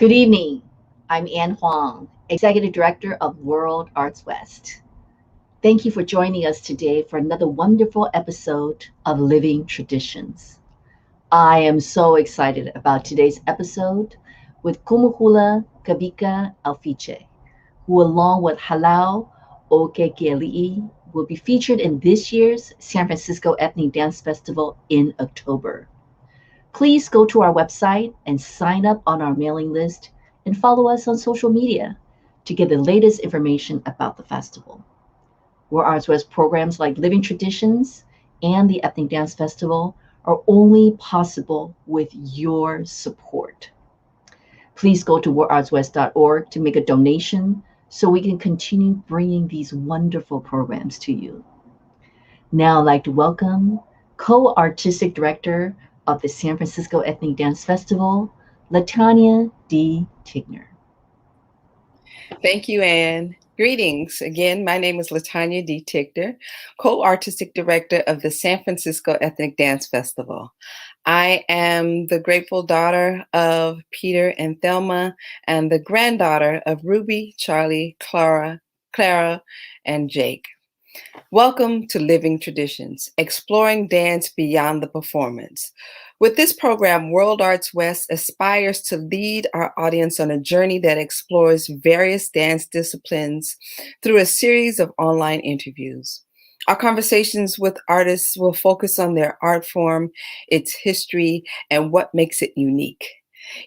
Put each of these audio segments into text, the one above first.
Good evening. I'm Ann Huang, Executive Director of World Arts West. Thank you for joining us today for another wonderful episode of Living Traditions. I am so excited about today's episode with Hula Kawika Alfiche, who along with Halau o Keikialiʻi will be featured in this year's San Francisco Ethnic Dance Festival in October. Please go to our website and sign up on our mailing list and follow us on social media to get the latest information about the festival. World Arts West programs like Living Traditions and the Ethnic Dance Festival are only possible with your support. Please go to worldartswest.org to make a donation so we can continue bringing these wonderful programs to you. Now I'd like to welcome Co-Artistic Director of the San Francisco Ethnic Dance Festival, LaTanya D. Tigner. Thank you, Anne. Greetings. Again, my name is LaTanya D. Tigner, Co-Artistic Director of the San Francisco Ethnic Dance Festival. I am the grateful daughter of Peter and Thelma and the granddaughter of Ruby, Charlie, Clara, and Jake. Welcome to Living Traditions, exploring dance beyond the performance. With this program, World Arts West aspires to lead our audience on a journey that explores various dance disciplines through a series of online interviews. Our conversations with artists will focus on their art form, its history, and what makes it unique.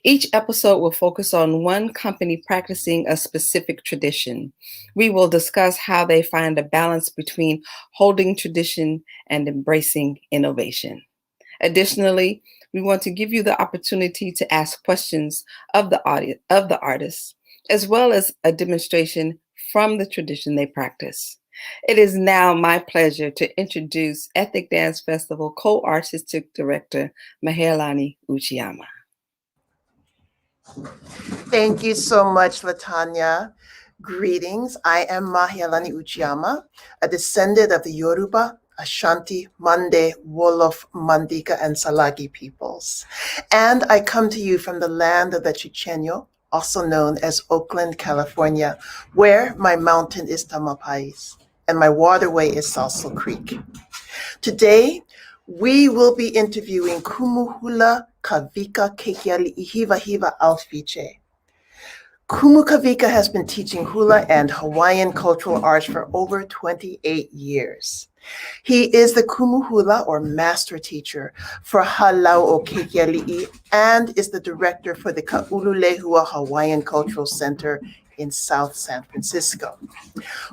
Each episode will focus on one company practicing a specific tradition. We will discuss how they find a balance between holding tradition and embracing innovation. Additionally, we want to give you the opportunity to ask questions of the artists, as well as a demonstration from the tradition they practice. It is now my pleasure to introduce Ethnic Dance Festival Co-Artistic Director Mahealani Uchiyama. Thank you so much, LaTanya. Greetings. I am Mahealani Uchiyama, a descendant of the Yoruba, Ashanti, Mande, Wolof, Mandika, and Salagi peoples. And I come to you from the land of the Chichenyo, also known as Oakland, California, where my mountain is Tamalpais and my waterway is Salso Creek. Today, we will be interviewing Hula Kawika Keikialiʻi Alfiche. Kawika has been teaching hula and Hawaiian cultural arts for over 28 years. He is the Hula or master teacher for Halau o Keikialiʻi and is the director for the Ka'ululehua Hawaiian Cultural Center in South San Francisco,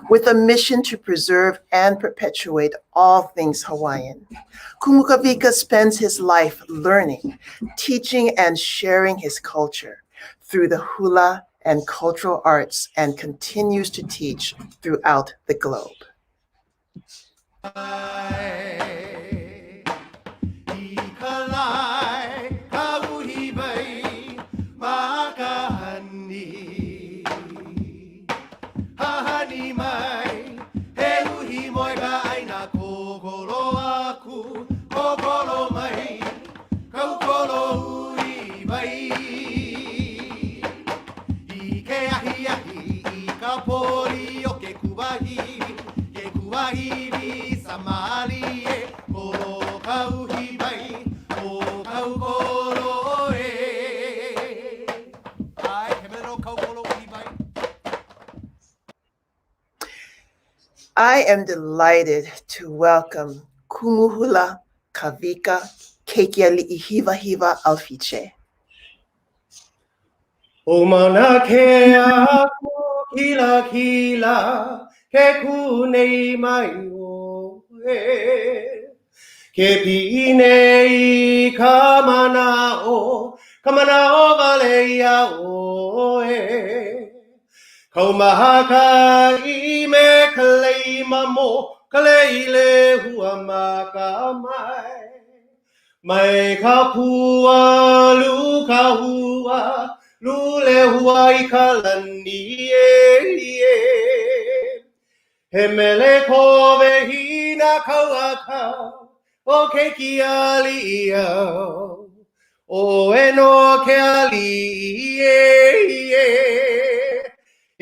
with a mission to preserve and perpetuate all things Hawaiian. Kawika spends his life learning, teaching, and sharing his culture through the hula and cultural arts and continues to teach throughout the globe. Samali, koro kau hibai, o kau koro I am delighted to welcome Kumuhula Kawika Keikialiʻi Alfiche. O mana ke aku kila kila ke ku nei mai o e. Ke pi nei ka mana o vale ia o e. Kau maha ka I me ka leima mo ka leile hua ma ka mai. Mai ka pua lu ka hua lule hua I ka lani e. He mele kove hina kauaka o Keikialiʻi au. O e no ke ali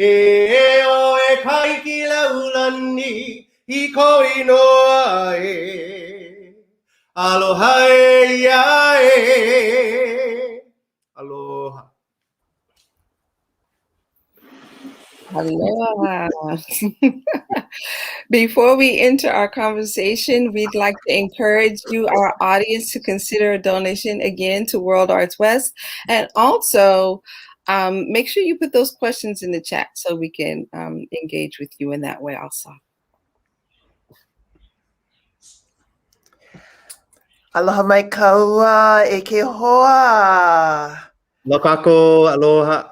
e o e kaiki laulani I ko inoa e. Aloha e ia e. Aloha. Aloha. Before we enter our conversation, we'd like to encourage you, our audience, to consider a donation again to World Arts West. And also, make sure you put those questions in the chat so we can engage with you in that way also. Aloha mai kaua e ke hoa. Lokako, aloha.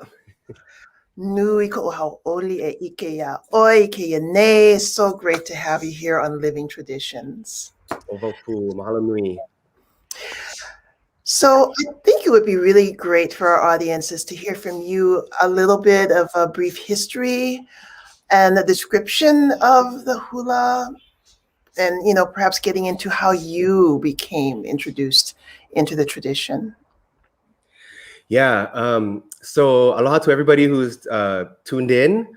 Nui ko hauʻoli e ike ia oi ke ia nei. So great to have you here on Living Traditions. Ovoku, mahalo nui. So I think it would be really great for our audiences to hear from you a little bit of a brief history and a description of the hula, and perhaps getting into how you became introduced into the tradition. Yeah, so aloha to everybody who's tuned in.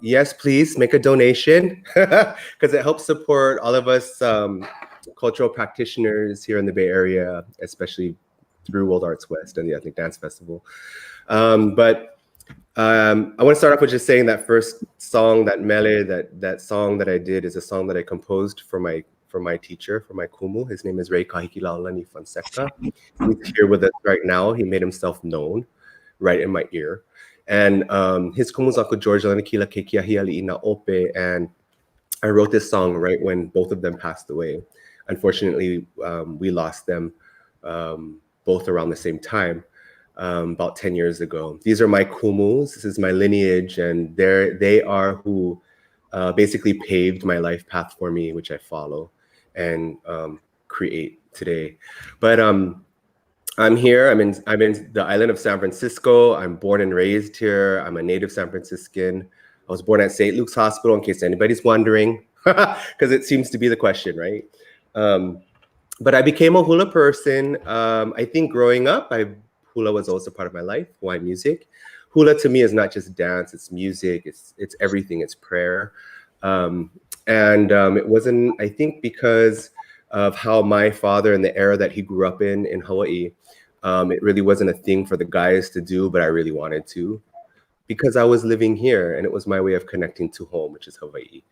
Yes, please make a donation because it helps support all of us cultural practitioners here in the Bay Area, especially through World Arts West and the Ethnic Dance Festival. But I want to start off with just saying that first song, that mele, that song that I did is a song that I composed for my teacher, for my kumu. His name is Ray Kahiki Fonseca. He's here with us right now. He made himself known right in my ear. And his kumu's Uncle George Lanakila Keikialiʻi na ope. And I wrote this song right when both of them passed away. Unfortunately, we lost them both around the same time, about 10 years ago. These are my kumus. This is my lineage. And they are who basically paved my life path for me, which I follow and create today. But I'm here. I'm in the island of San Francisco. I'm born and raised here. I'm a native San Franciscan. I was born at St. Luke's Hospital, in case anybody's wondering, because it seems to be the question, right? But I became a hula person. I think growing up, hula was also part of my life, Hawaiian music. Hula to me is not just dance, it's music, it's everything, it's prayer. It wasn't, I think, because of how my father and the era that he grew up in Hawaii, it really wasn't a thing for the guys to do, but I really wanted to, because I was living here and it was my way of connecting to home, which is Hawaii.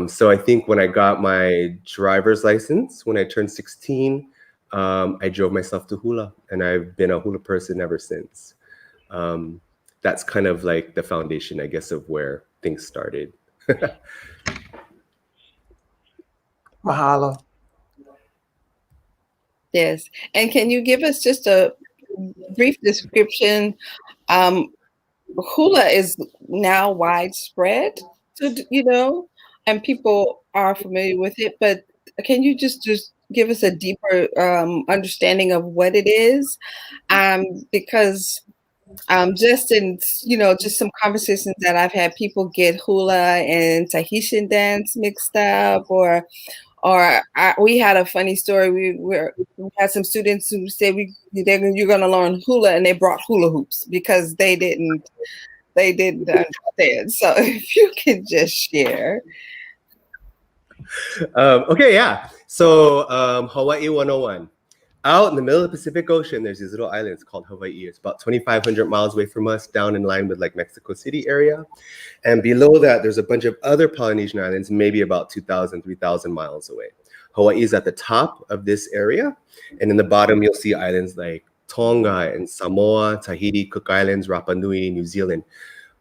So I think when I got my driver's license, when I turned 16, I drove myself to hula, and I've been a hula person ever since. That's kind of like the foundation, I guess, of where things started. Mahalo. Yes. And can you give us just a brief description? Hula is now widespread, and people are familiar with it, but can you just give us a deeper understanding of what it is? Because just in, just some conversations that I've had, people get hula and Tahitian dance mixed up, or we had a funny story. We had some students who said you're going to learn hula, and they brought hula hoops because they didn't understand. So if you can just share. Okay, yeah. So Hawaii 101. out in the middle of the Pacific Ocean, there's these little islands called Hawaii. It's about 2,500 miles away from us, down in line with like Mexico City area. And below that, there's a bunch of other Polynesian islands, maybe about 2,000, 3,000 miles away. Hawaii is at the top of this area. And in the bottom, you'll see islands like Tonga and Samoa, Tahiti, Cook Islands, Rapa Nui, New Zealand,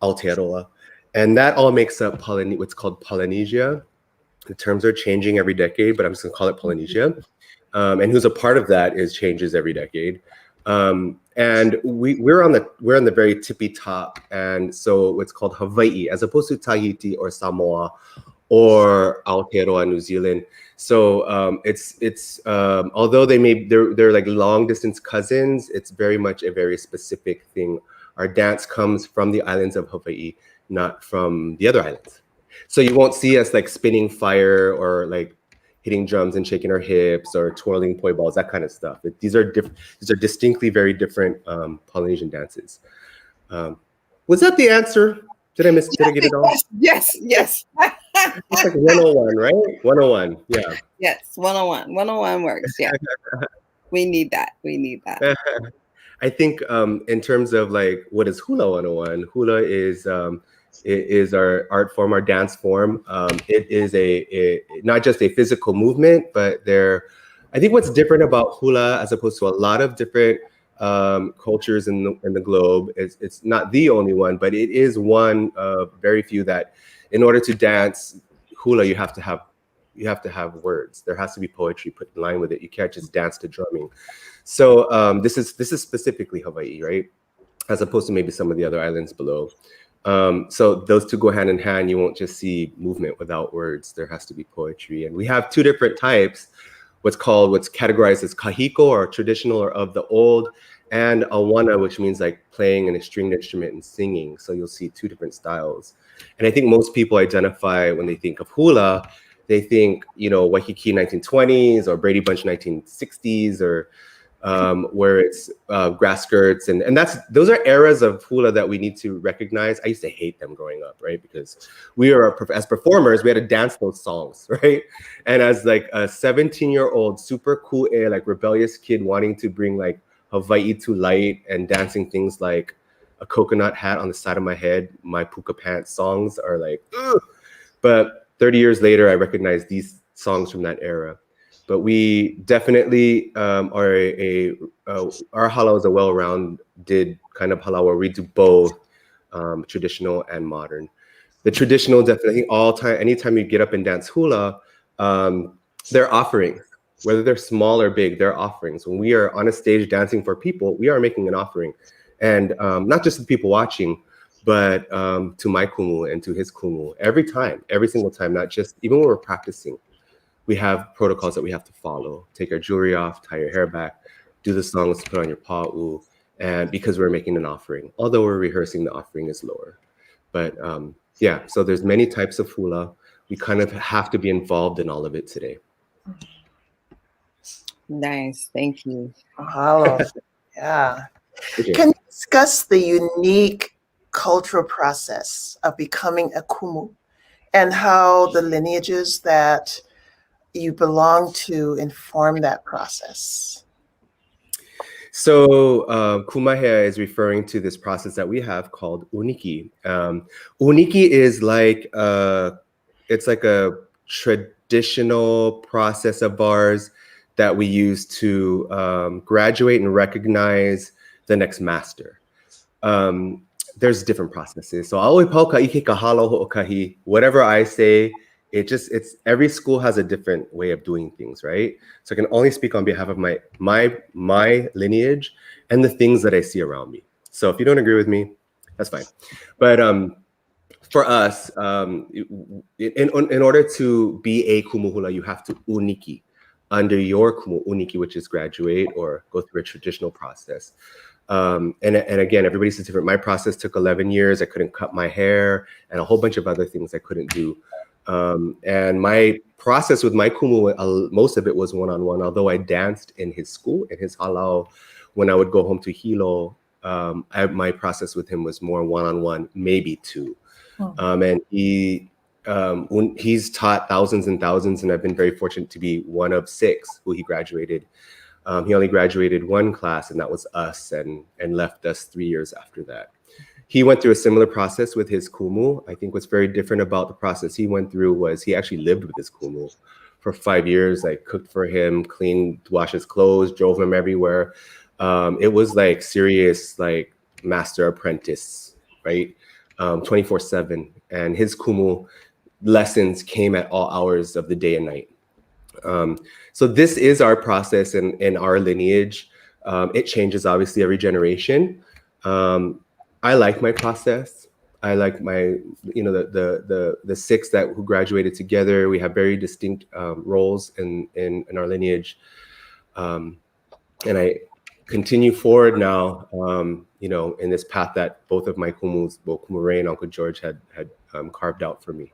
Aotearoa. And that all makes up what's called Polynesia. The terms are changing every decade, but I'm just gonna call it Polynesia. And who's a part of that is changes every decade. And we're on the very tippy top. And so what's called Hawaii, as opposed to Tahiti or Samoa or Aotearoa, New Zealand. So it's although they're like long distance cousins, it's very much a very specific thing. Our dance comes from the islands of Hawaii, not from the other islands. So you won't see us like spinning fire or like hitting drums and shaking our hips or twirling poi balls, that kind of stuff. These are distinctly very different Polynesian dances. Was that the answer? Did I get it all? Yes. It's like 101, right? 101, yeah. Yes, 101. 101 works, yeah. We need that. I think in terms of like, what is Hula 101? Hula is our art form, our dance form. It is a not just a physical movement, but I think what's different about hula as opposed to a lot of different cultures in the globe, it's not the only one, but it is one of very few that in order to dance hula, you have to have words. There has to be poetry put in line with it. You can't just dance to drumming. So this is specifically Hawaii, right? As opposed to maybe some of the other islands below. So those two go hand in hand. You won't just see movement without words. There has to be poetry. And we have two different types, what's categorized as kahiko, or traditional or of the old, and awana, which means like playing a stringed instrument and singing. So you'll see two different styles. And I think most people identify when they think of hula, they think, Waikiki 1920s or Brady Bunch 1960s, or where it's grass skirts, and those are eras of hula that we need to recognize. I used to hate them growing up, right? Because as performers, we had to dance those songs, right? And as like a 17-year-old super cool like rebellious kid wanting to bring like Hawaii to light and dancing things like a coconut hat on the side of my head, my puka pants songs are like, ugh. But 30 years later, I recognize these songs from that era. But we definitely our hala is a well-rounded kind of hala where we do both traditional and modern. The traditional, definitely anytime you get up and dance hula, they're offerings. Whether they're small or big, they're offerings. When we are on a stage dancing for people, we are making an offering. And not just the people watching, but to my kumu and to his kumu every single time, not just, even when we're practicing. We have protocols that we have to follow. Take our jewelry off, tie your hair back, do the songs, put on your pa'u, and because we're making an offering. Although we're rehearsing, the offering is lower. But yeah, so there's many types of hula. We kind of have to be involved in all of it today. Nice, thank you. Mahalo. Yeah. Can you discuss the unique cultural process of becoming a kumu and how the lineages that you belong to inform that process? So kumahea is referring to this process that we have called uniki. Uniki is like it's like a traditional process of ours that we use to graduate and recognize the next master. There's different processes. So whatever I say, it's every school has a different way of doing things, right? So I can only speak on behalf of my lineage and the things that I see around me. So if you don't agree with me, that's fine. But for us, in order to be a kumuhula, you have to uniki under your kumu uniki, which is graduate or go through a traditional process. And again, everybody's different. My process took 11 years. I couldn't cut my hair and a whole bunch of other things I couldn't do. And my process with my kumu, most of it was one-on-one, although I danced in his school, in his halau. When I would go home to Hilo, my process with him was more one-on-one, maybe two. And he's taught thousands and thousands, and I've been very fortunate to be one of 6 who he graduated. He only graduated one class, and that was us, and left us 3 years after that. He went through a similar process with his kumu. I think what's very different about the process he went through was he actually lived with his kumu for 5 years. I cooked for him, cleaned, washed his clothes, drove him everywhere. It was like serious, like master apprentice, right? 24/7. And his kumu lessons came at all hours of the day and night. So this is our process in our lineage. It changes obviously every generation. I like my process. I like my, the six who graduated together. We have very distinct roles in our lineage, and I continue forward now. In this path that both of my kumus, both Kumu Ray and Uncle George, had carved out for me.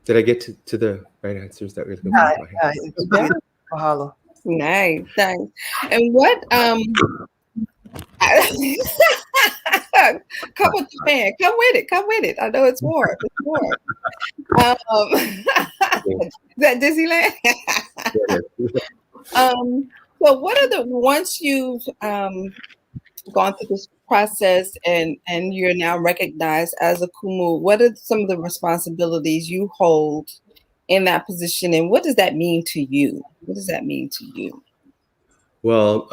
Did I get to the right answers that we're looking for? Yeah. Mahalo. Nice. And what come with the fan. Come with it. I know it's more. Is that Disneyland? So what are once you've gone through this process and you're now recognized as a kumu, what are some of the responsibilities you hold in that position, and what does that mean to you? Well,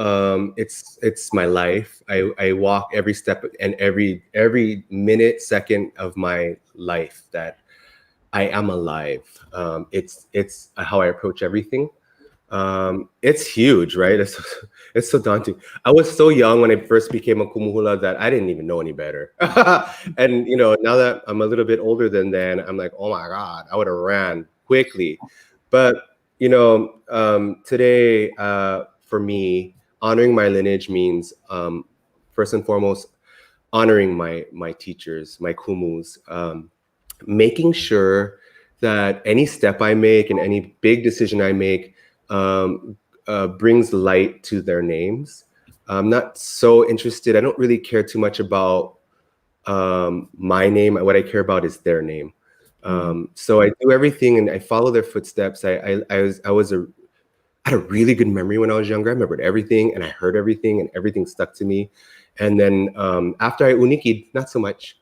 it's my life. I walk every step and every minute, second of my life that I am alive. It's how I approach everything. It's huge, right? It's so daunting. I was so young when I first became a kumuhula that I didn't even know any better. And now that I'm a little bit older than then, I'm like, oh my God, I would have ran quickly. But today, for me, honoring my lineage means first and foremost honoring my teachers, my kumus, making sure that any step I make and any big decision I make brings light to their names. I'm not so interested. I don't really care too much about my name. What I care about is their name. So I do everything and I follow their footsteps. I had a really good memory when I was younger. I remembered everything and I heard everything and everything stuck to me. And then after I unikied, not so much.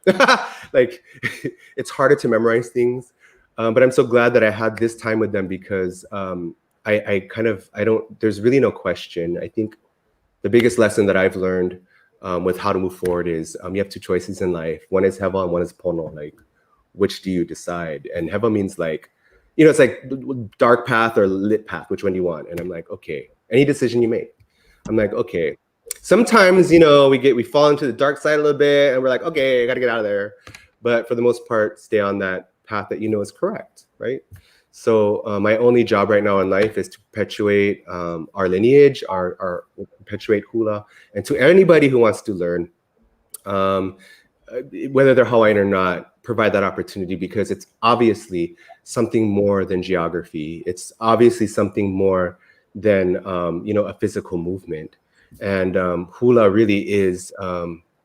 Like it's harder to memorize things. But I'm so glad that I had this time with them because there's really no question. I think the biggest lesson that I've learned with how to move forward is you have two choices in life. One is heva and one is pono. Like, which do you decide? And heva means like, it's like dark path or lit path. Which one do you want? And I'm like, okay, any decision you make. I'm like, okay. Sometimes, we fall into the dark side a little bit and we're like, okay, I got to get out of there. But for the most part, stay on that path that is correct, right? So my only job right now in life is to perpetuate our lineage, our perpetuate hula, and to anybody who wants to learn, whether they're Hawaiian or not, provide that opportunity because it's obviously something more than geography. It's obviously something more than a physical movement, and hula really is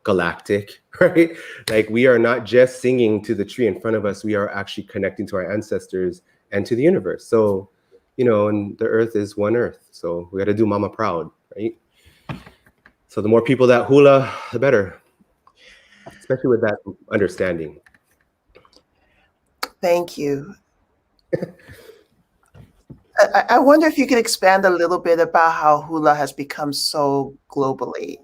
galactic, right? Like we are not just singing to the tree in front of us; we are actually connecting to our ancestors and to the universe. So, and the earth is one earth. So we got to do mama proud, right? So the more people that hula, the better, especially with that understanding. Thank you. I wonder if you could expand a little bit about how hula has become so globally,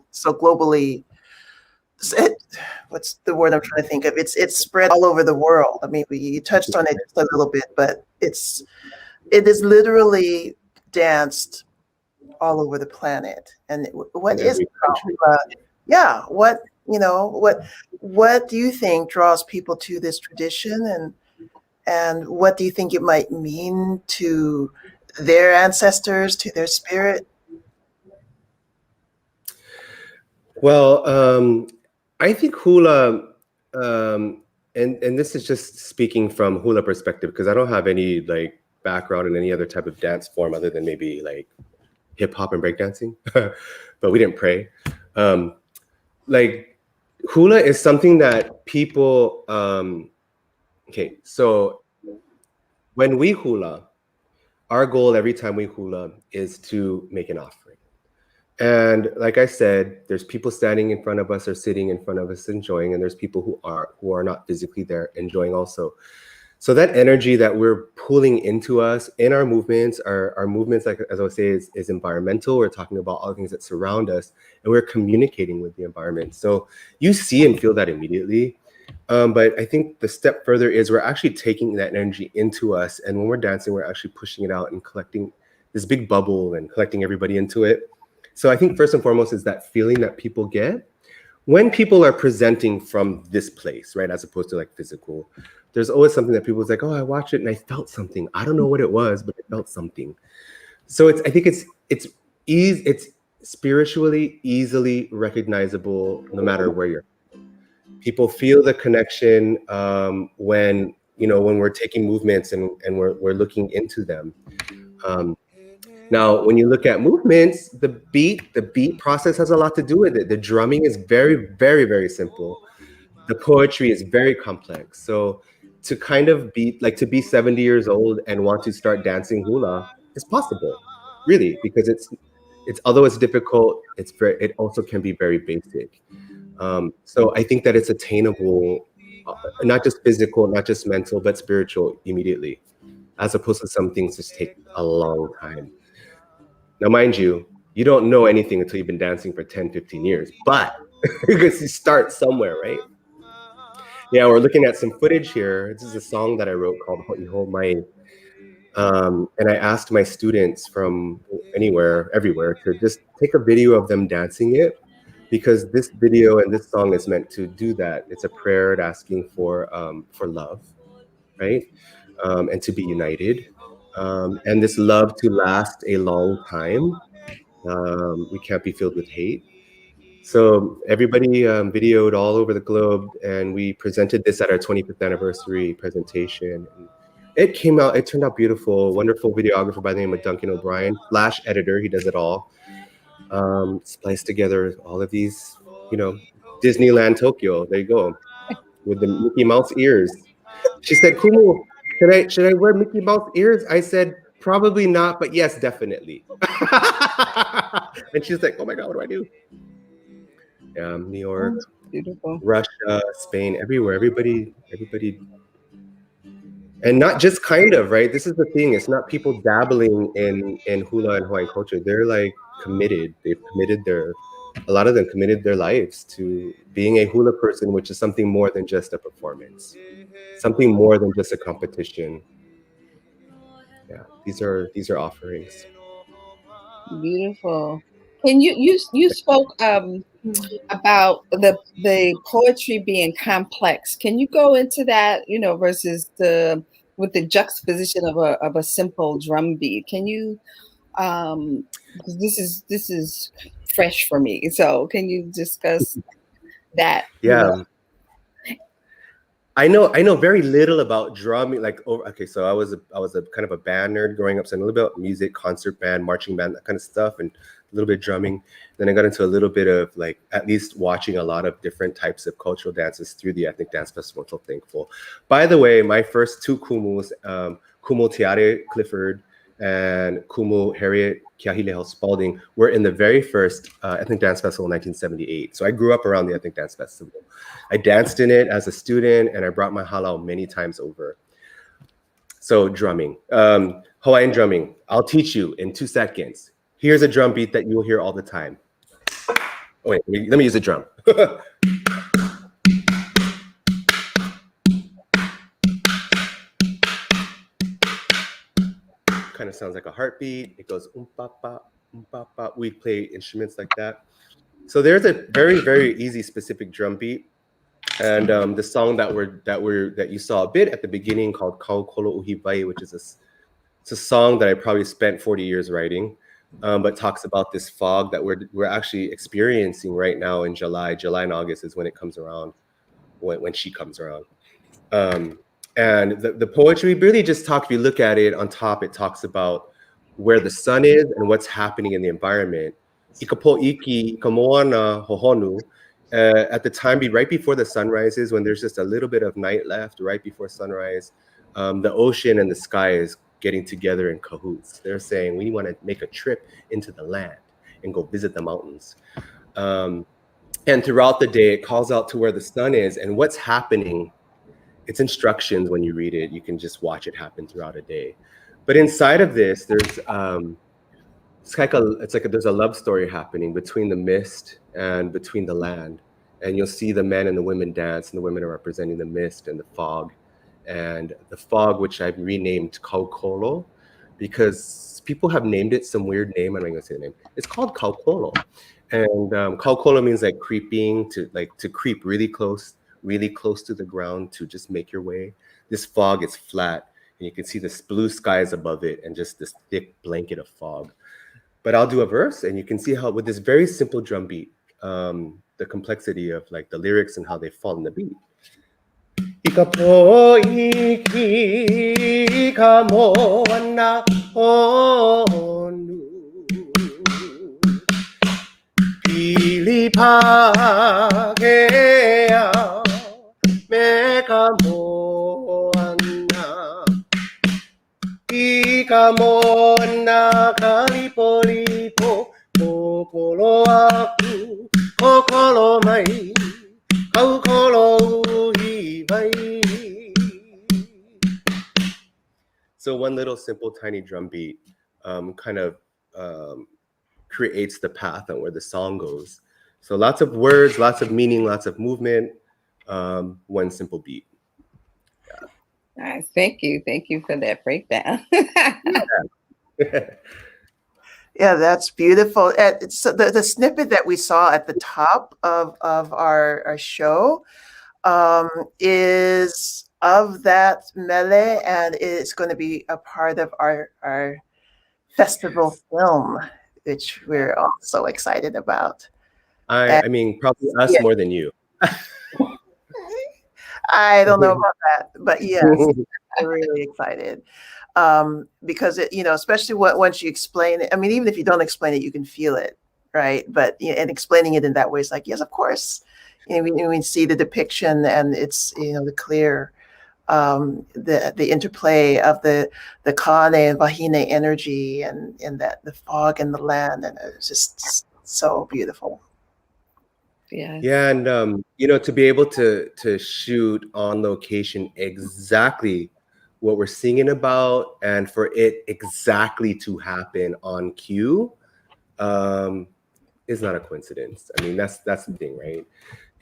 what's the word I'm trying to think of? It's spread all over the world. I mean, you touched on it just a little bit, but it is literally danced all over the planet. And what is hula? Yeah, what do you think draws people to this tradition, and what do you think it might mean to their ancestors, to their spirit? Well, I think hula, and this is just speaking from hula perspective because I don't have any like background in any other type of dance form other than maybe like hip hop and breakdancing, but we didn't pray. Like hula is something that people. Okay, so when we hula, our goal every time we hula is to make an offering. And like I said, there's people standing in front of us or sitting in front of us enjoying, and there's people who are not physically there enjoying also. So that energy that we're pulling into us in our movements, our movements, like as I would say, is environmental. We're talking about all the things that surround us, and we're communicating with the environment. So you see and feel that immediately. But I think the step further is we're actually taking that energy into us, and when we're dancing, we're actually pushing it out and collecting this big bubble and collecting everybody into it. So I think first and foremost is that feeling that people get when people are presenting from this place, right, as opposed to like physical. There's always something that people's like, oh, I watched it and I felt something. I don't know what it was, but I felt something. So I think it's spiritually easily recognizable no matter where you're. People feel the connection when we're taking movements and we're looking into them. Now, when you look at movements, the beat process has a lot to do with it. The drumming is very, very, very simple. The poetry is very complex. So to kind of to be 70 years old and want to start dancing hula is possible, really, because it's although it's difficult, it also can be very basic. So I think that it's attainable, not just physical, not just mental, but spiritual immediately, as opposed to some things just take a long time. Now, mind you, you don't know anything until you've been dancing for 10, 15 years, but because you start somewhere, right? Yeah, we're looking at some footage here. This is a song that I wrote called Ho'iho Mai. And I asked my students from anywhere, everywhere, to just take a video of them dancing it, because this video and this song is meant to do that. It's a prayer asking for love, right? And to be united. And this love to last a long time. We can't be filled with hate. So everybody videoed all over the globe, and we presented this at our 25th anniversary presentation. And it turned out beautiful. Wonderful videographer by the name of Duncan O'Brien, Flash editor, he does it all. Spliced together all of these, Disneyland Tokyo. There you go, with the Mickey Mouse ears. She said, "Kumu, should I wear Mickey Mouse ears?" I said, "Probably not, but yes, definitely." And she's like, "Oh my God, what do I do?" New York, Beautiful. Russia, Spain, everywhere. Everybody, and not just kind of, right? This is the thing. It's not people dabbling in hula and Hawaiian culture. They're like committed. A lot of them committed their lives to being a hula person, which is something more than just a performance, something more than just a competition. Yeah, these are offerings. Beautiful. Can you spoke about the poetry being complex. Can you go into that, versus with the juxtaposition of a simple drum beat? Can you 'cause this is fresh for me. So can you discuss that? Yeah. I know very little about drumming. Okay, so I was a kind of a band nerd growing up, so I know a little bit about music, concert band, marching band, that kind of stuff, and a little bit of drumming. Then I got into a little bit of at least watching a lot of different types of cultural dances through the Ethnic Dance Festival. I'm so thankful. By the way, my first two kumus, Kumu Tiare Clifford and Kumu Harriet Keikialiʻi Spalding, were in the very first Ethnic Dance Festival in 1978. So I grew up around the Ethnic Dance Festival. I danced in it as a student, and I brought my halau many times over. So drumming, Hawaiian drumming, I'll teach you in 2 seconds. Here's a drum beat that you will hear all the time. Oh wait, let me use a drum. Kind of sounds like a heartbeat. It goes umpapa, umpapa. We play instruments like that. So there's a very, very easy specific drum beat. And the song that you saw a bit at the beginning called Kaholo Uhiwai, which is it's a song that I probably spent 40 years writing, but talks about this fog that we're actually experiencing right now in July. July and August is when it comes around, when she comes around. And the poetry really just talks, if you look at it on top, it talks about where the sun is and what's happening in the environment. Ikapo iki, ikamoana hohonu. At the time, right before the sun rises, when there's just a little bit of night left, right before sunrise, the ocean and the sky getting together in cahoots. They're saying we want to make a trip into the land and go visit the mountains. And throughout the day, it calls out to where the sun is and what's happening. It's instructions when you read it. You can just watch it happen throughout a day. But inside of this, there's there's a love story happening between the mist and between the land. And you'll see the men and the women dance, and the women are representing the mist and the fog. And the fog, which I've renamed Kaholo, because people have named it some weird name. I'm not gonna say the name. It's called Kaholo. And Kaholo means like creeping, to creep really close to the ground to just make your way. This fog is flat, and you can see this blue skies above it and just this thick blanket of fog. But I'll do a verse, and you can see how with this very simple drum beat, the complexity of like the lyrics and how they fall in the beat. Ikapo iki kamo na onu pilipakea me kamo ana ikamo na kalipolipo kokoro aku kokoro mai kokoro iwai. So one little simple tiny drum beat kind of creates the path on where the song goes. So lots of words, lots of meaning, lots of movement, one simple beat. Nice. Thank you for that breakdown. Yeah, that's beautiful. It's the snippet that we saw at the top of our show is of that mele, and it's going to be a part of our festival film, which we're all so excited about. I mean, probably us more than you. I don't know about that, but yes, I'm really excited. Because it, especially once you explain it, I mean, even if you don't explain it, you can feel it, right? But and explaining it in that way is like, yes, of course. We see the depiction, and it's the clear, the interplay of the Kane and Wahine energy, and that the fog and the land, and it's just so beautiful. Yeah, and to be able to shoot on location exactly what we're singing about, and for it exactly to happen on cue, is not a coincidence. I mean, that's the thing, right?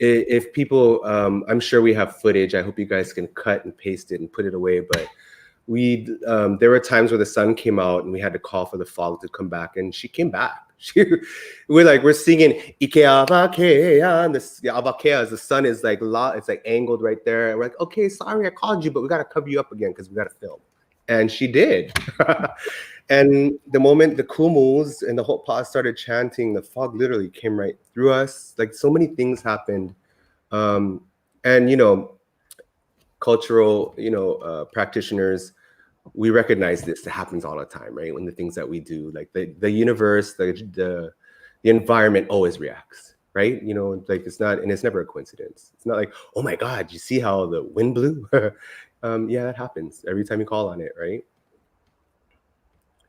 If people, I'm sure we have footage. I hope you guys can cut and paste it and put it away. But there were times where the sun came out and we had to call for the fog to come back, and she came back. We're singing Ike Avakea, and the Avakea is the sun is like it's like angled right there, and we're like, okay, sorry I called you, but we got to cover you up again because we got to film. And she did. And the moment the kumus and the whole pod started chanting, the fog literally came right through us. Like, so many things happened. And cultural practitioners, we recognize this. It happens all the time, right? When the things that we do, like the universe, the environment always reacts, right? Like it's never a coincidence. It's not like, oh my God, you see how the wind blew? Yeah, that happens every time you call on it, right?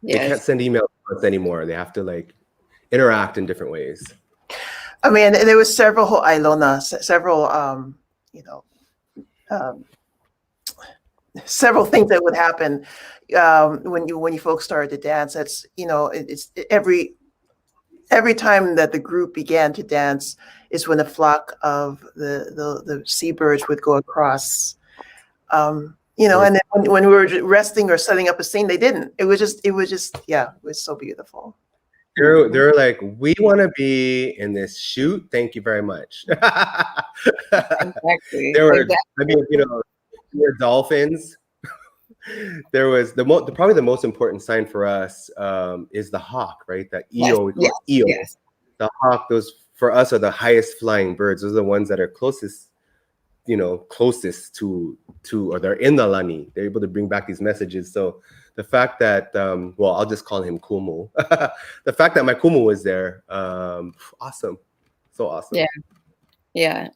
Yes. They can't send emails to us anymore. They have to like interact in different ways. I mean, there was several Ailona, several things that would happen when you folks started to dance. That's it's every time that the group began to dance is when a flock of the seabirds would go across. And then when we were resting or setting up a scene, they didn't. It was just it was so beautiful. They're like, we want to be in this shoot. Thank you very much. Exactly. I mean, we're dolphins. There was probably the most important sign for us is the hawk, right? That eel, eel. Yes. The hawk, those for us are the highest flying birds. Those are the ones that are closest to, or they're in the lani. They're able to bring back these messages. So the fact that, I'll just call him Kumu. The fact that my Kumu was there, awesome. So awesome. Yeah. Yeah.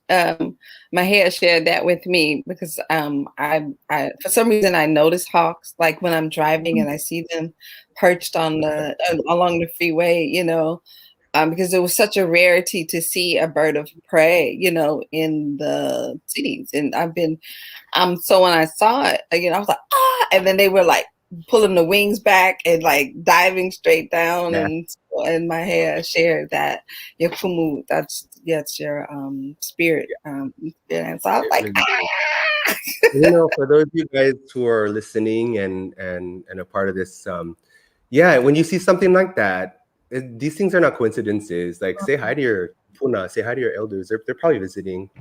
My hair shared that with me because I for some reason I notice hawks like when I'm driving and I see them perched on the along the freeway, because it was such a rarity to see a bird of prey, in the cities. And so when I saw it, I was like, ah, and then they were like pulling the wings back and like diving straight down, Yeah. and my hair shared that your kumu, that's your spirit. And so I was like, ah! For those of you guys who are listening and a part of this, yeah, when you see something like that, these things are not coincidences. Like, say hi to your puna, say hi to your elders. They're probably visiting.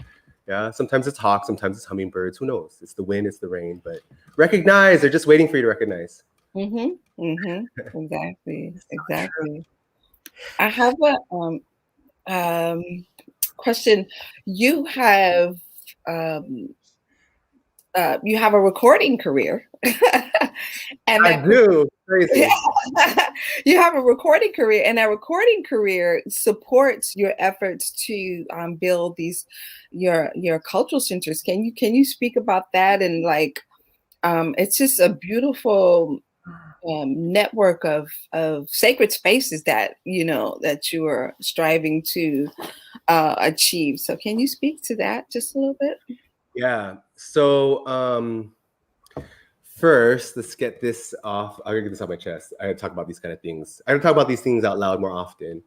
Yeah, sometimes it's hawks, sometimes it's hummingbirds. Who knows? It's the wind, it's the rain. But recognize, they're just waiting for you to recognize. Exactly. True. I have a question. You have a recording career, and I do. Crazy. you have a recording career, and that recording career supports your efforts to build your cultural centers. Can you speak about that? And like, it's just a beautiful network of sacred spaces that that you are striving to achieve. So can you speak to that just a little bit? Yeah. So first, let's get this off. I'm gonna get this off my chest. I talk about these kind of things. I talk about these things out loud more often.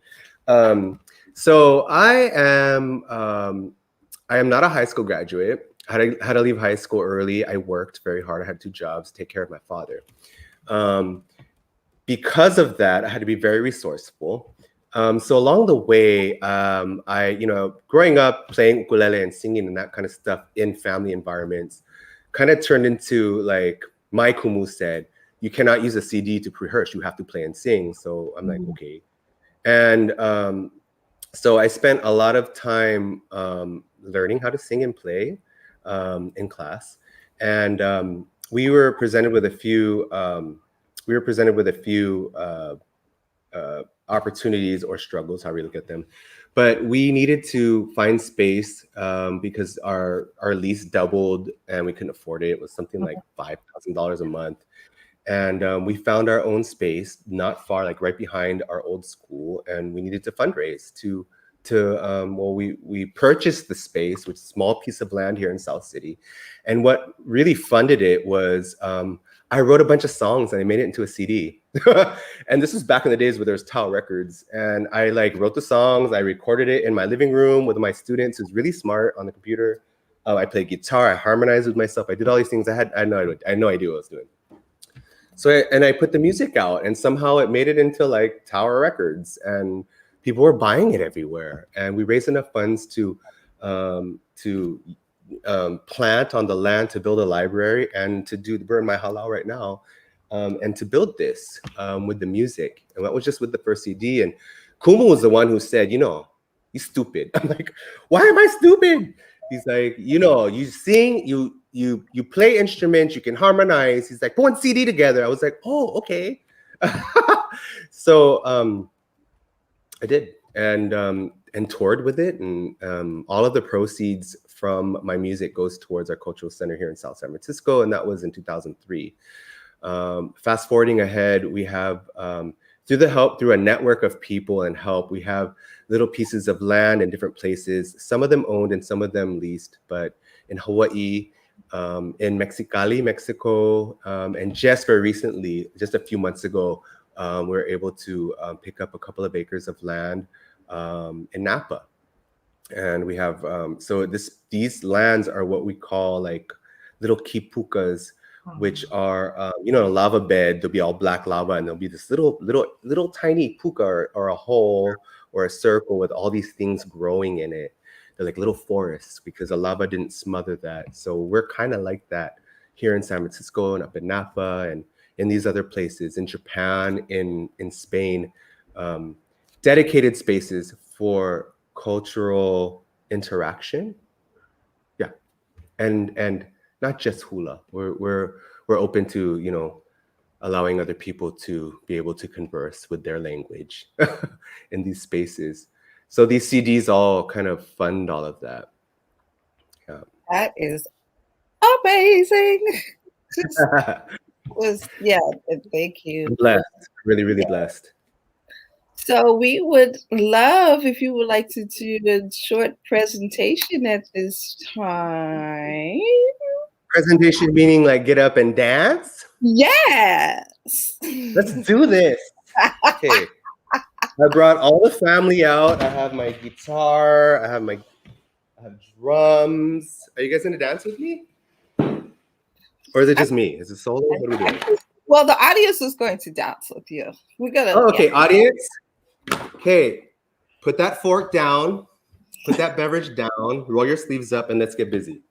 So I am not a high school graduate. I had to leave high school early. I worked very hard. I had 2 jobs to take care of my father. Because of that, I had to be very resourceful. So along the way, I, growing up playing ukulele and singing and that kind of stuff in family environments kind of turned into like my kumu said, you cannot use a CD to rehearse. You have to play and sing. So I'm like, okay. And so I spent a lot of time learning how to sing and play in class. And we were presented with a few opportunities or struggles, how we look at them. But we needed to find space because our lease doubled and we couldn't afford it. It was something like $5,000 a month. And we found our own space not far, like right behind our old school. And we needed to fundraise we purchased the space, which is a small piece of land here in South City. And what really funded it was I wrote a bunch of songs and I made it into a CD. And this was back in the days where there was Tower Records. And I wrote the songs, I recorded it in my living room with my students who's really smart on the computer. I played guitar, I harmonized with myself. I did all these things. I had no idea what I was doing. So I put the music out and somehow it made it into Tower Records and people were buying it everywhere. And we raised enough funds to plant on the land to build a library and to burn my halal right now and to build this with the music. And that was just with the first CD. And Kumu was the one who said, you stupid. I'm like, why am I stupid? He's like, you sing, you play instruments, you can harmonize. He's like, put one CD together. I was like, oh, okay. So I did and toured with it. And all of the proceeds from my music goes towards our cultural center here in South San Francisco. And that was in 2003. Fast forwarding ahead, we have, through a network of people and help, we have little pieces of land in different places, some of them owned and some of them leased, but in Hawaii, in Mexicali, Mexico, and just very recently, just a few months ago, we were able to pick up a couple of acres of land in Napa. And we have, these lands are what we call little kipukas, which are, a lava bed. There'll be all black lava and there'll be this little tiny puka or a hole or a circle with all these things growing in it. They're like little forests because the lava didn't smother that. So we're kind of like that here in San Francisco and up in Napa and in these other places, in Japan, in Spain, dedicated spaces for cultural interaction. Yeah, and not just hula. We're open to allowing other people to be able to converse with their language in these spaces. So these CDs all kind of fund all of that. Yeah. That is amazing. Thank you. I'm blessed. Really, really blessed. So we would love if you would like to do a short presentation at this time. Presentation meaning like get up and dance? Yes. Let's do this. Okay. I brought all the family out. I have my guitar. I have drums. Are you guys gonna dance with me? Or is it just me? Is it solo? What are we doing? Well, the audience is going to dance with you. We're gonna. Oh, okay, audience. Okay, put that fork down. Put that beverage down. Roll your sleeves up, and let's get busy.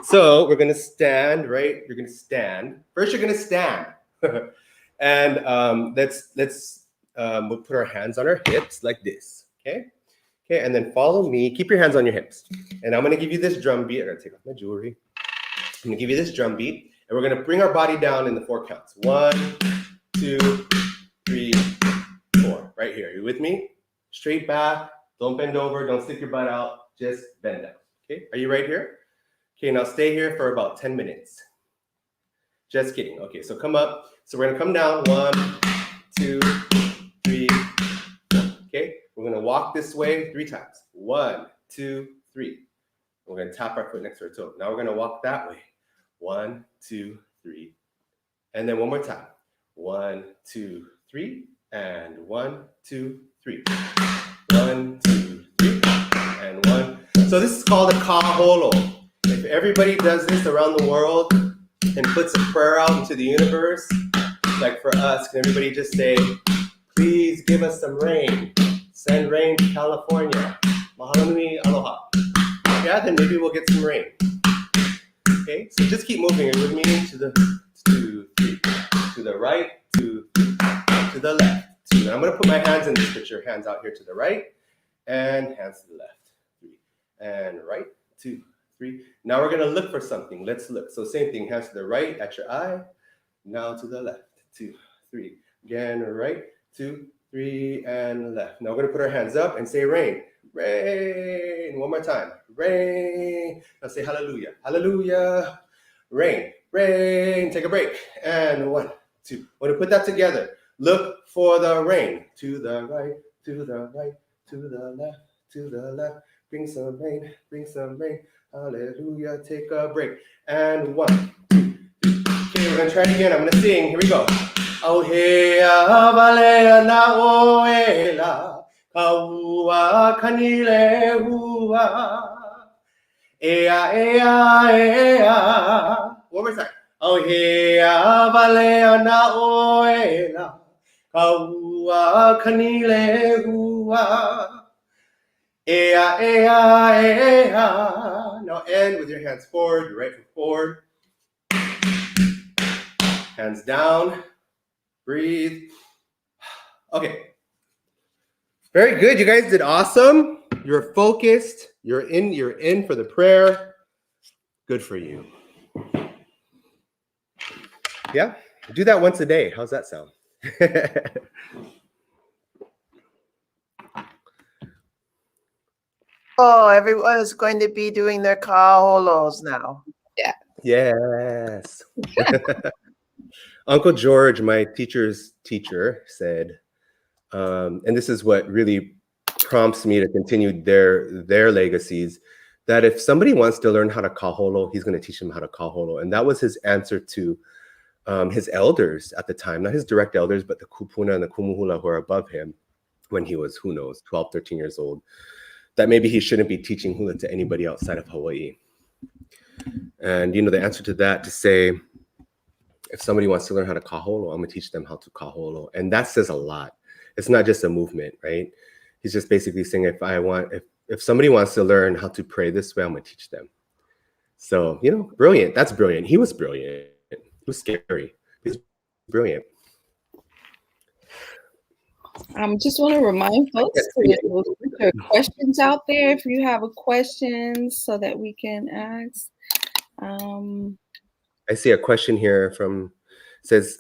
So we're gonna stand, right? You're gonna stand. First, you're gonna stand, and we'll put our hands on our hips like this. Okay. Okay, and then follow me. Keep your hands on your hips, and I'm gonna give you this drum beat. I gotta take off my jewelry. I'm gonna give you this drum beat, and we're gonna bring our body down in the 4 counts. 1, 2, 3, 4. Right here. You with me? Straight back. Don't bend over. Don't stick your butt out. Just bend down. Okay. Are you right here? Okay. Now stay here for about 10 minutes. Just kidding. Okay. So come up. So we're gonna come down. 1, 2, 3, 4. Okay. We're gonna walk this way 3 times. 1, 2, 3. We're gonna tap our foot next to our toe. Now we're gonna walk that way. 1, 2, 3. And then one more time. 1, 2, 3. And 1, 2, 3. 1, 2, 3. And 1. So this is called a Kaholo. If everybody does this around the world and puts a prayer out into the universe, like for us, can everybody just say, please give us some rain. Send rain to California. Mahalo nui aloha. Yeah, then maybe we'll get some rain. Okay, so just keep moving it with me to the 2, 3, to the right, 2, 3, to the left. 2. I'm gonna put my hands in this. Put your hands out here to the right, and hands to the left. 3 and right, 2, 3. Now we're gonna look for something. Let's look. So same thing. Hands to the right at your eye. Now to the left. 2, 3. Again, right, 2, 3, and left. Now we're gonna put our hands up and say rain. Rain. One more time. Rain. Now say hallelujah. Hallelujah. Rain. Rain. Take a break. And 1, 2. We're gonna put that together. Look for the rain. To the right, to the right, to the left, to the left. Bring some rain, bring some rain. Hallelujah. Take a break. And 1, 2, 3. Okay, we're gonna try it again. I'm gonna sing. Here we go. Oh hey avalea na oela. Kaua kanile hua. Ea ea ea. One more time. Oh hey avalea na oela. Kaua kanile hua. Ea ea ea. Now end with your hands forward, your right foot forward. Hands down. Breathe. Okay. Very good. You guys did awesome. You're focused. You're in for the prayer. Good for you. Yeah. Do that once a day. How's that sound? Oh, everyone is going to be doing their kaholos now. Yeah. Yes. Uncle George, my teacher's teacher, said, and this is what really prompts me to continue their legacies, that if somebody wants to learn how to kaholo, he's going to teach them how to kaholo. And that was his answer to his elders at the time, not his direct elders, but the kupuna and the kumuhula who are above him when he was, who knows, 12, 13 years old, that maybe he shouldn't be teaching hula to anybody outside of Hawaii. And, the answer to that, to say, if somebody wants to learn how to kaholo, I'm going to teach them how to kaholo. And that says a lot. It's not just a movement, right? He's just basically saying, if somebody wants to learn how to pray this way, I'm going to teach them. So, brilliant. That's brilliant. He was brilliant. He was scary. He's brilliant. Just want to remind folks to put questions out there if you have a question so that we can ask. I see a question here from Says,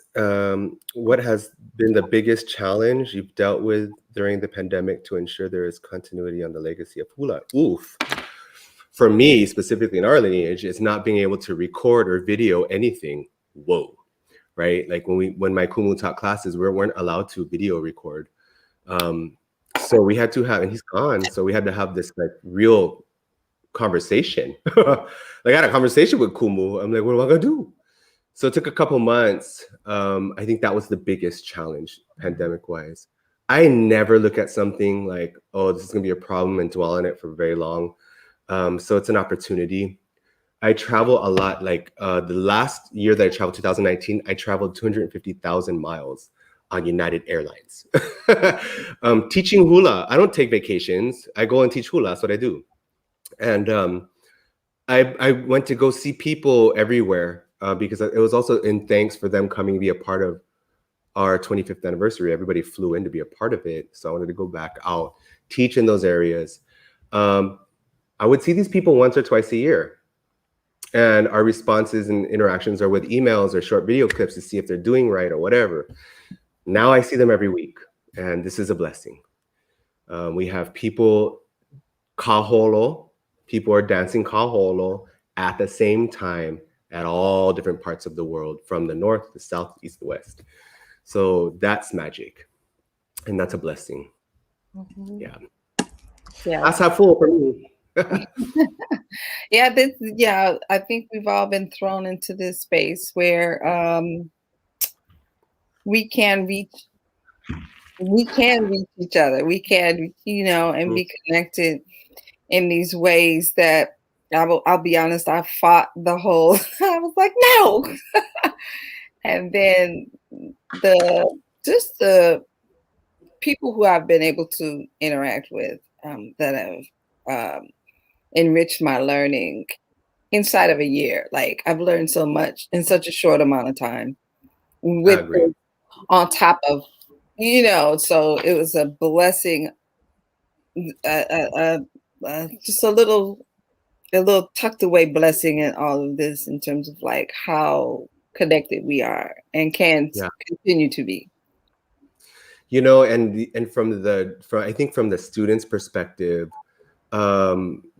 what has been the biggest challenge you've dealt with during the pandemic to ensure there is continuity on the legacy of hula? Oof. For me, specifically in our lineage, it's not being able to record or video anything. Whoa, right? Like when my kumu taught classes, we weren't allowed to video record. So we had to have, and he's gone. So we had to have this like real conversation. Like I had a conversation with Kumu. I'm like, what am I gonna do? So it took a couple months. I think that was the biggest challenge, pandemic-wise. I never look at something like, oh, this is gonna be a problem and dwell on it for very long. So it's an opportunity. I travel a lot. Like the last year that I traveled, 2019, I traveled 250,000 miles on United Airlines. Teaching hula, I don't take vacations. I go and teach hula. That's what I do. And I went to go see people everywhere because it was also in thanks for them coming to be a part of our 25th anniversary. Everybody flew in to be a part of it. So I wanted to go back out, teach in those areas. I would see these people once or twice a year. And our responses and interactions are with emails or short video clips to see if they're doing right or whatever. Now I see them every week, and this is a blessing. We have people, Kaholo, people are dancing Kaholo at the same time at all different parts of the world, from the north, the south, east, the west. So that's magic, and that's a blessing. Mm-hmm. Yeah. Yeah. That's how full for me. Yeah, I think we've all been thrown into this space where we can reach each other. We can, and be connected in these ways that I'll be honest, I fought the whole, I was like, no. And then the people who I've been able to interact with that have enriched my learning inside of a year. Like I've learned so much in such a short amount of time on top of, so it was a blessing, just a little tucked away blessing in all of this in terms of like how connected we are and can continue to be. And from I think from the students' perspective,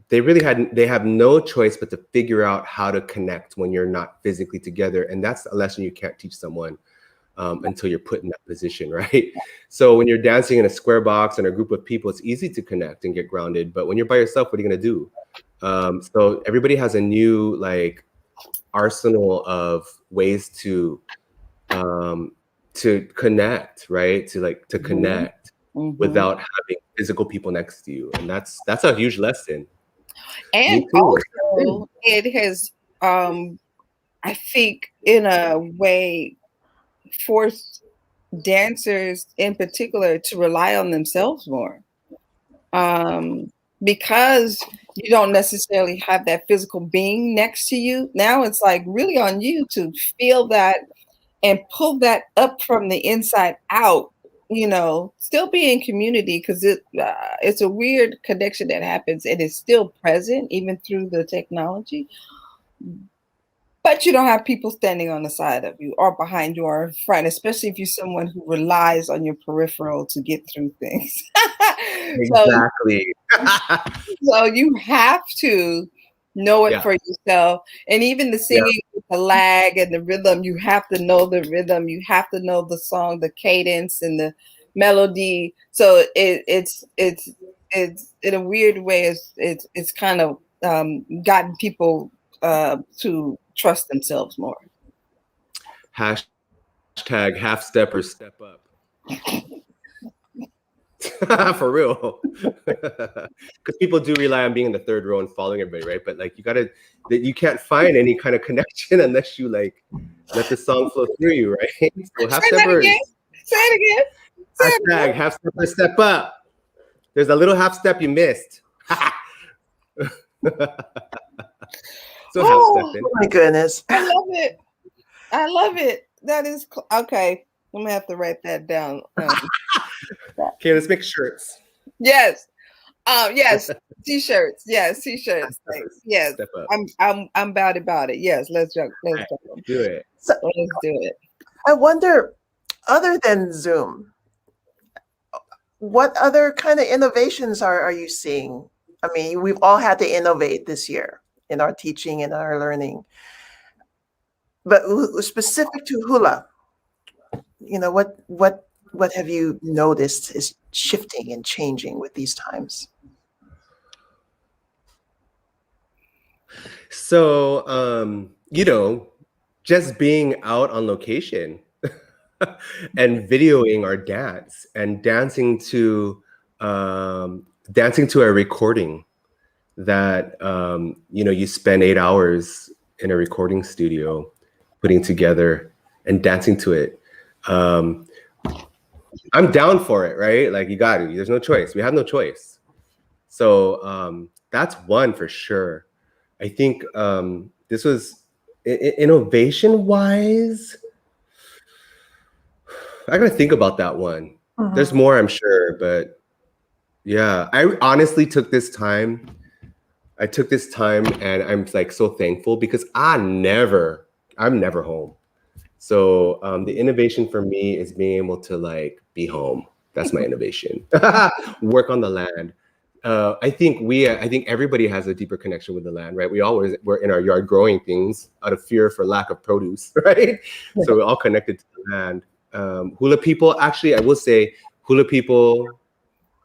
they have no choice but to figure out how to connect when you're not physically together. And that's a lesson you can't teach someone until you're put in that position, right? So when you're dancing in a square box and a group of people, it's easy to connect and get grounded. But when you're by yourself, what are you gonna do? So everybody has a new like arsenal of ways to connect, right? To connect without having physical people next to you. And that's a huge lesson. And also it has, I think in a way, forced dancers in particular to rely on themselves more. Because you don't necessarily have that physical being next to you. Now it's like really on you to feel that and pull that up from the inside out, still be in community, because it's a weird connection that happens and it's still present even through the technology. But you don't have people standing on the side of you or behind you or in front, especially if you're someone who relies on your peripheral to get through things. Exactly. So you have to know it for yourself. And even the singing with the lag and the rhythm, you have to know the rhythm. You have to know the song, the cadence and the melody. So it's in a weird way, it's kind of gotten people to trust themselves more. Hashtag half step or step up. For real. Because people do rely on being in the third row and following everybody, right? But like you can't find any kind of connection unless you like let the song flow through you, right? So half step or say it again. Hashtag half step or step up. There's a little half step you missed. So half step in. Oh my goodness. I love it. That is okay. I'm gonna have to write that down. Okay, let's make shirts. Yes. Yes. T-shirts. Yes, T-shirts. Yes. I'm about it. Yes, let's jump. Do it. So, let's do it. I wonder, other than Zoom, what other kind of innovations are you seeing? I mean, we've all had to innovate this year in our teaching and our learning. But specific to hula, what have you noticed is shifting and changing with these times? So, just being out on location and videoing our dance and dancing to a recording that you spend 8 hours in a recording studio putting together and dancing to it. I'm down for it, right? Like, you got to. There's no choice. We have no choice. So that's one for sure. I think this was innovation-wise. I gotta think about that one. Mhm. There's more, I'm sure, but yeah, I honestly took this time. And I'm like so thankful because I'm never home. So the innovation for me is being able to like be home. That's my innovation. Work on the land. I think everybody has a deeper connection with the land, right? We're in our yard growing things out of fear for lack of produce, right? Yeah. So we're all connected to the land. Hula people, actually, I will say, hula people,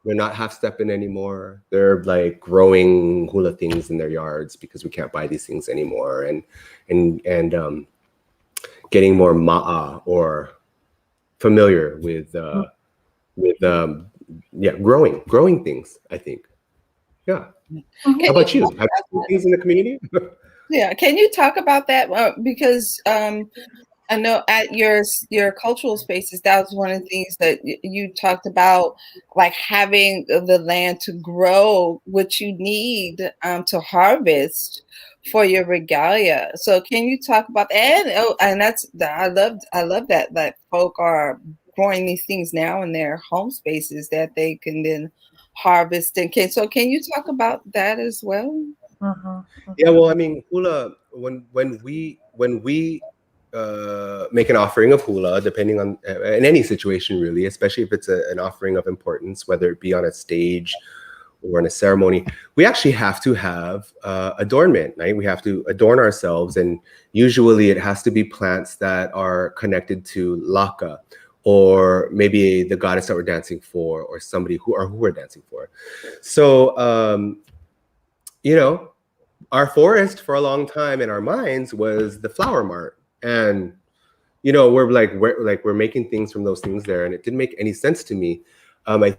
they're not half-stepping anymore. They're like growing hula things in their yards because we can't buy these things anymore, and getting more ma'a or familiar with growing things, I think. Yeah. How about you? Have you seen things in the community? Yeah, can you talk about that? Because I know at your cultural spaces, that was one of the things that you talked about, like having the land to grow what you need to harvest for your regalia. So can you talk about that? And I love that folk are growing these things now in their home spaces that they can then harvest. And can you talk about that as well? Mhm. Yeah, well, I mean, hula, when we make an offering of hula, depending on in any situation really, especially if it's an offering of importance, whether it be on a stage or in a ceremony, we actually have to have adornment, right? We have to adorn ourselves, and usually it has to be plants that are connected to Laka, or maybe the goddess that we're dancing for, or somebody who we're dancing for. So our forest for a long time in our minds was the flower mart, and we're making things from those things there, and it didn't make any sense to me. I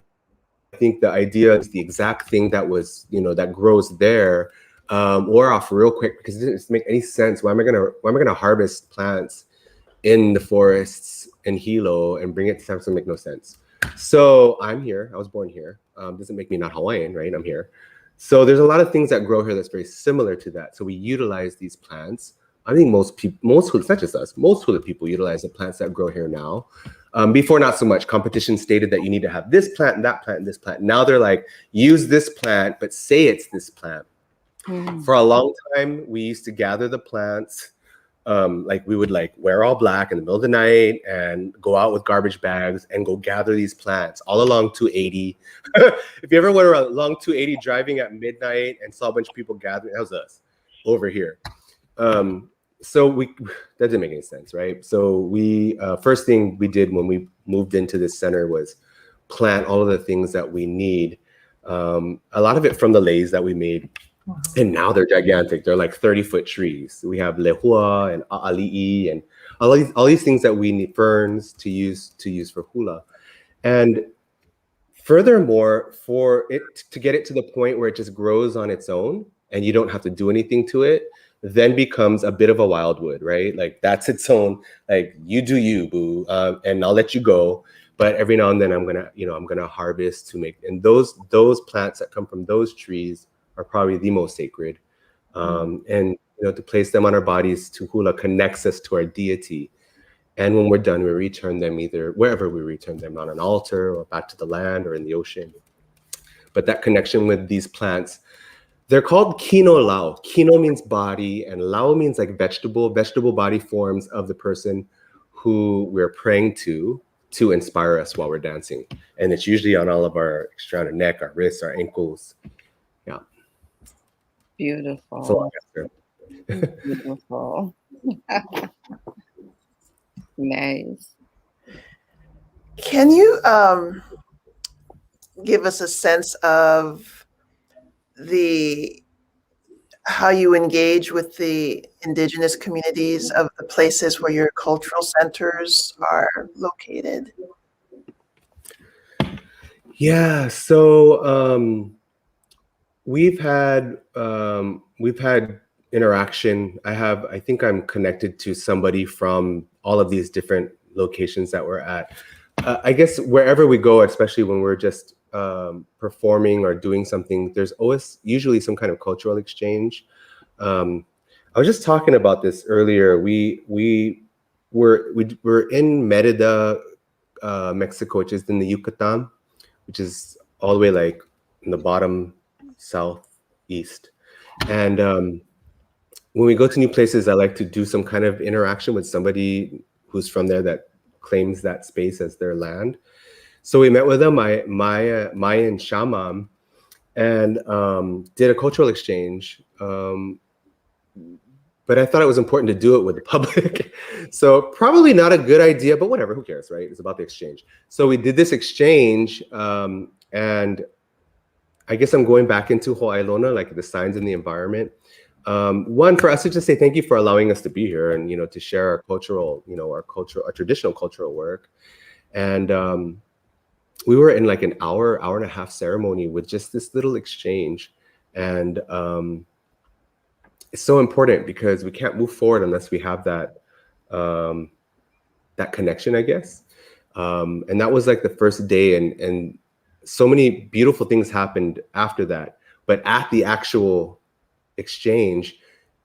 think the idea is the exact thing that was that grows there wore off real quick because it didn't make any sense. Why am I gonna harvest plants in the forests in Hilo and bring it to San Francisco? Make no sense. So I'm here. I was born here. Doesn't make me not Hawaiian, right? I'm here. So there's a lot of things that grow here that's very similar to that. So we utilize these plants. I think most people, it's not just us, most Hula people utilize the plants that grow here now. Before, not so much. Competition stated that you need to have this plant and that plant and this plant. Now they're like, use this plant, but say it's this plant. For a long time, we used to gather the plants. Like we would wear all black in the middle of the night and go out with garbage bags and go gather these plants all along 280. If you ever went along 280 driving at midnight and saw a bunch of people gathering, that was us over here. So that didn't make any sense, right? So we first thing we did when we moved into this center was plant all of the things that we need. A lot of it from the leis that we made. And now they're gigantic. They're like 30-foot trees. We have lehua and a'ali'i and all these things that we need, ferns to use for hula. And furthermore, for it to get it to the point where it just grows on its own and you don't have to do anything to it, then becomes a bit of a wildwood, right? Like that's its own, like you do you, boo, and I'll let you go. But every now and then I'm gonna harvest to make, and those plants that come from those trees are probably the most sacred. And to place them on our bodies to hula connects us to our deity. And when we're done, we return them either wherever we return them, on an altar or back to the land or in the ocean. But that connection with these plants, they're called kino lao. Kino means body and lao means like vegetable body forms of the person who we're praying to inspire us while we're dancing. And it's usually on all of our, around our neck, our wrists, our ankles. Yeah. Beautiful. So Beautiful. Nice. Can you give us a sense of how you engage with the indigenous communities of the places where your cultural centers are located? yeah, so we've had interaction. I think I'm connected to somebody from all of these different locations that we're at. I guess wherever we go, especially when we're just performing or doing something, there's always usually some kind of cultural exchange. I was just talking about this earlier. We're in Merida, Mexico, which is in the Yucatan, which is all the way like in the bottom southeast. And when we go to new places, I like to do some kind of interaction with somebody who's from there that claims that space as their land. So we met with a Mayan shaman and did a cultural exchange. But I thought it was important to do it with the public. So probably not a good idea, but whatever, who cares, right? It's about the exchange. So we did this exchange, and I guess I'm going back into Ho'ailona, like the signs in the environment. One, for us to just say thank you for allowing us to be here and, to share our cultural, our traditional cultural work. And we were in like an hour and a half ceremony with just this little exchange. And it's so important because we can't move forward unless we have that that connection, I guess. And that was like the first day, and so many beautiful things happened after that. But at the actual exchange,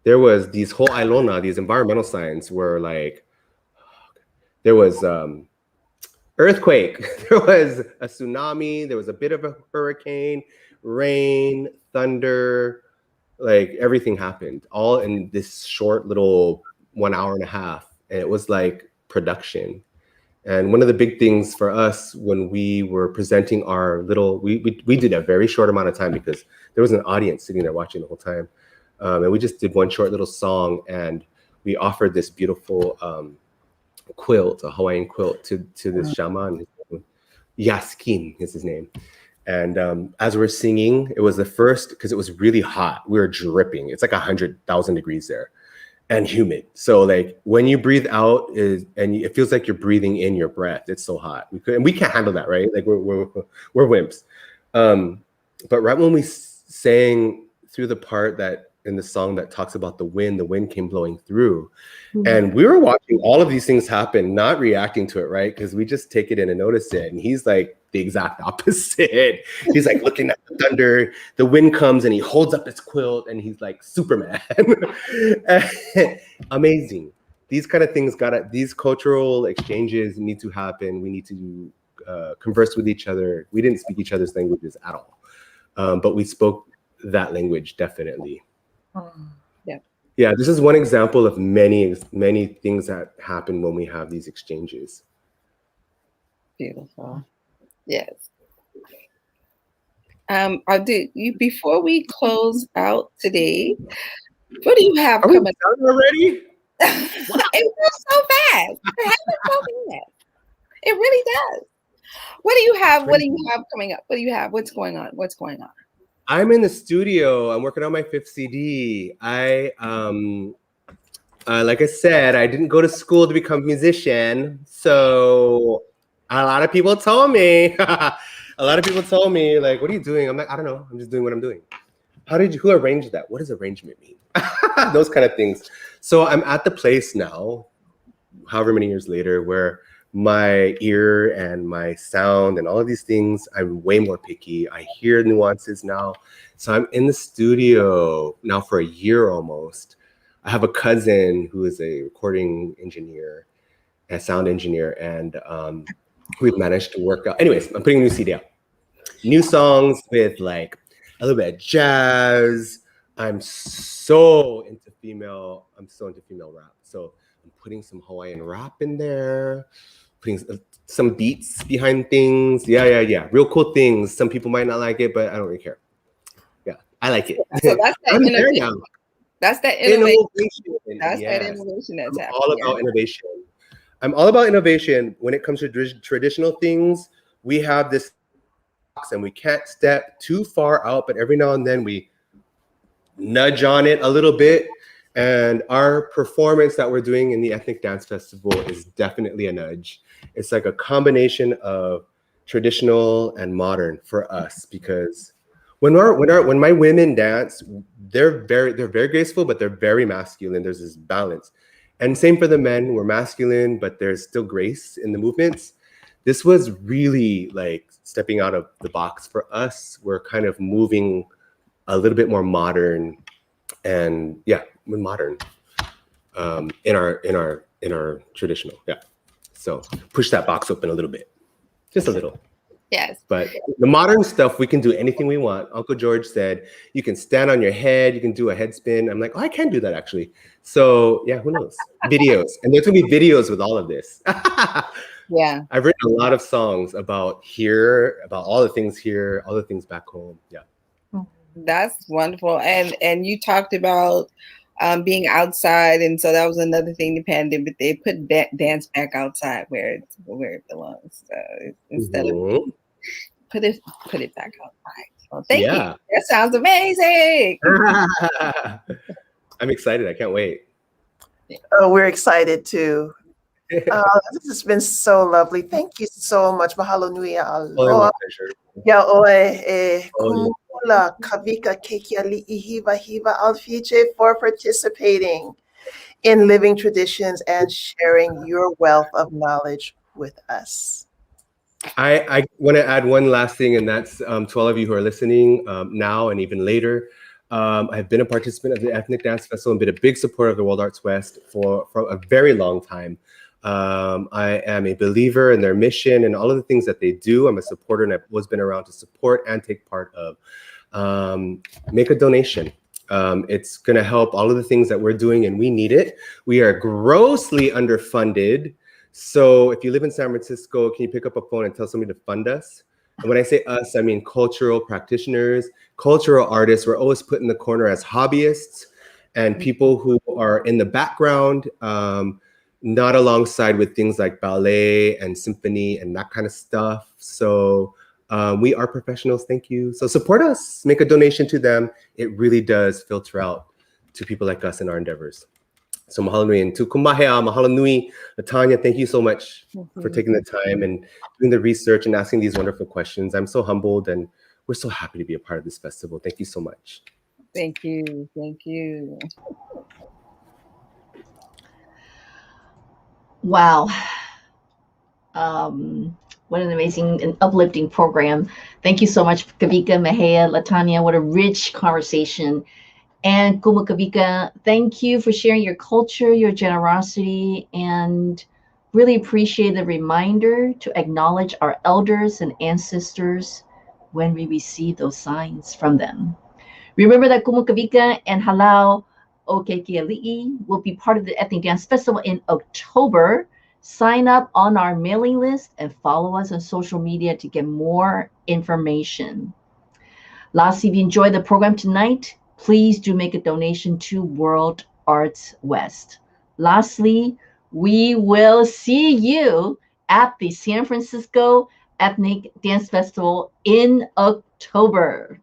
there was these whole Ailona, these environmental signs were like, there was earthquake, there was a tsunami, there was a bit of a hurricane, rain, thunder, like everything happened all in this short little 1 hour and a half. And it was like production. And one of the big things for us when we were presenting our little, we did a very short amount of time because there was an audience sitting there watching the whole time. And we just did one short little song, and we offered this beautiful quilt, a Hawaiian quilt, to this shaman. Yaskin is his name. And as we're singing, it was the first, because it was really hot. We were dripping. It's like 100,000 degrees there and humid. So like when you breathe out and it feels like you're breathing in your breath. It's so hot. We can't handle that, right? Like we're wimps. But right when we sang through the part that in the song that talks about the wind came blowing through. Mm-hmm. And we were watching all of these things happen, not reacting to it, right? Because we just take it in and notice it. And he's like the exact opposite. He's like looking at the thunder, the wind comes and he holds up his quilt and he's like Superman. Amazing. These kind of things these cultural exchanges need to happen. We need to converse with each other. We didn't speak each other's languages at all. But we spoke that language, definitely. Yeah, this is one example of many things that happen when we have these exchanges. Beautiful. Yes. Before we close out today, what do you have coming up already? It goes so fast. It happens so fast. It really does. What do you have? What do you have coming up? What do you have? What's going on? I'm in the studio. I'm working on my 5th CD. Like I said, I didn't go to school to become a musician. So a lot of people told me, like, what are you doing? I'm like, I don't know. I'm just doing what I'm doing. Who arranged that? What does arrangement mean? Those kind of things. So I'm at the place now, however many years later, where my ear and my sound and all of these things, I'm way more picky. I hear nuances now. So I'm in the studio now for a year almost. I have a cousin who is a recording engineer, a sound engineer, and we've managed to work out. Anyways, I'm putting a new CD out. New songs with like a little bit of jazz. I'm so into female rap. So I'm putting some Hawaiian rap in there, putting some beats behind things. Yeah. Real cool things. Some people might not like it, but I don't really care. Yeah, I like it. So that's that I'm there innovation. now. That's that innovation. That's that innovation that's I'm happening. all about innovation. I'm all about innovation. When it comes to traditional things, we have this box and we can't step too far out, but every now and then we nudge on it a little bit. And our performance that we're doing in the Ethnic Dance Festival is definitely a nudge. It's like a combination of traditional and modern for us, because when my women dance, they're very graceful, but they're very masculine. There's this balance. And same for the men. We're masculine, but there's still grace in the movements. This was really like stepping out of the box for us. We're kind of moving a little bit more modern, and we're modern in our traditional. Yeah. So push that box open a little bit, just a little. Yes. But the modern stuff, we can do anything we want. Uncle George said, you can stand on your head, you can do a head spin. I'm like, oh, I can do that actually. So yeah, who knows? Videos. And there's gonna be videos with all of this. Yeah. I've written a lot of songs about here, about all the things here, all the things back home. Yeah. That's wonderful. And you talked about being outside, and so that was another thing the pandemic. They put dance back outside where it belongs. So instead of put it back outside. So thank you. That sounds amazing. I'm excited. I can't wait. Oh, we're excited too. This has been so lovely. Thank you so much. Mahalo nui aloha. Ya oe kumula Kawika Keikialiʻi Hiva Alfiche for participating in Living Traditions and sharing your wealth of knowledge with us. I want to add one last thing, and that's to all of you who are listening now and even later. I've been a participant of the Ethnic Dance Festival and been a big supporter of the World Arts West for a very long time. I am a believer in their mission and all of the things that they do. I'm a supporter, and I've always been around to support and take part of. Make a donation. It's going to help all of the things that we're doing, and we need it. We are grossly underfunded. So if you live in San Francisco, can you pick up a phone and tell somebody to fund us? And when I say us, I mean cultural practitioners, cultural artists. We're always put in the corner as hobbyists and people who are in the background, not alongside with things like ballet and symphony and that kind of stuff. So we are professionals. Thank you. So support us, make a donation to them. It really does filter out to people like us in our endeavors. So mahalo nui, and tu kumahea, mahalo nui. Latanya, thank you so much for taking the time and doing the research and asking these wonderful questions. I'm so humbled, and we're so happy to be a part of this festival. Thank you so much. Thank you. Thank you. Wow. What an amazing and uplifting program. Thank you so much, Kawika, Mahea, Latanya. What a rich conversation. And Kuma Kawika, thank you for sharing your culture, your generosity, and really appreciate the reminder to acknowledge our elders and ancestors when we receive those signs from them. Remember that Kuma Kawika and Halau o Keikialiʻi will be part of the Ethnic Dance Festival in October. Sign up on our mailing list and follow us on social media to get more information. Lastly, if you enjoyed the program tonight, please do make a donation to World Arts West. Lastly, we will see you at the San Francisco Ethnic Dance Festival in October.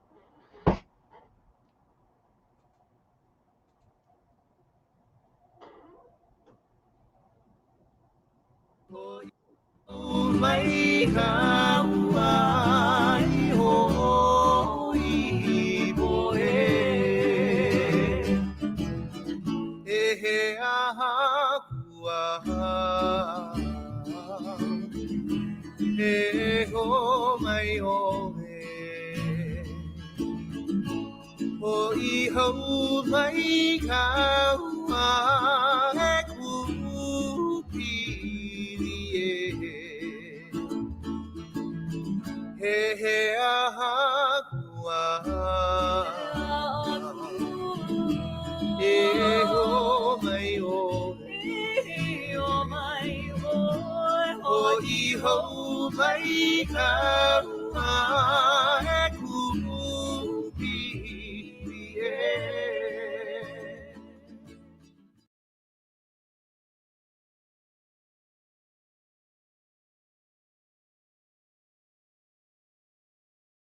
ho mai kaua